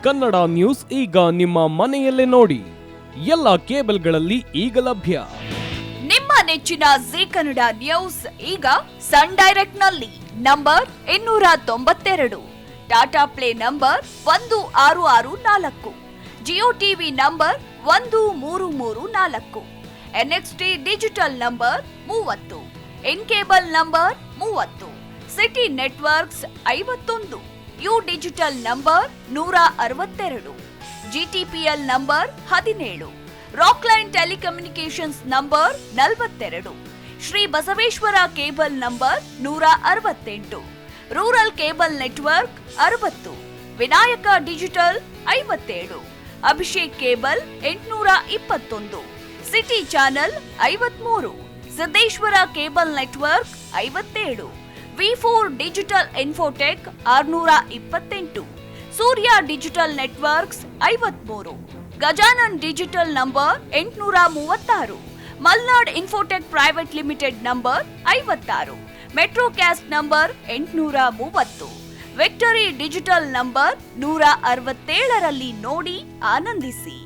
Kannada news ಈಗ ನಿಮ್ಮ ಮನೆಯಲ್ಲೇ ನೋಡಿ. ಎಲ್ಲ ಕೇಬಲ್ಗಳಲ್ಲಿ ಈಗ ಲಭ್ಯ. ನಿಮ್ಮ ನೆಚ್ಚಿನ ಜೀ ಕನ್ನಡ ನ್ಯೂಸ್ ಈಗ ಸನ್ ಡೈರೆಕ್ಟ್ ನಲ್ಲಿ number 292, Tata play number 1664, Jio TV number 1334, NXT digital number 30, in cable number 30, city networks 51, U digital number 162, GTPL number 17, Rockline telecommunications number 42, Shri Basaveshwara cable number 168, rural cable network 60, Vinayaka digital 57, Abhishek cable 821, city channel 53, Siddeshwara cable network 57, V4 digital Infotech 628, Surya digital networks 53, Gajanan digital number 836, Malnad infotech private limited number 56, Metrocast number 830, victory digital number 167ರಲ್ಲಿ ನೋಡಿ ಆನಂದಿಸಿ.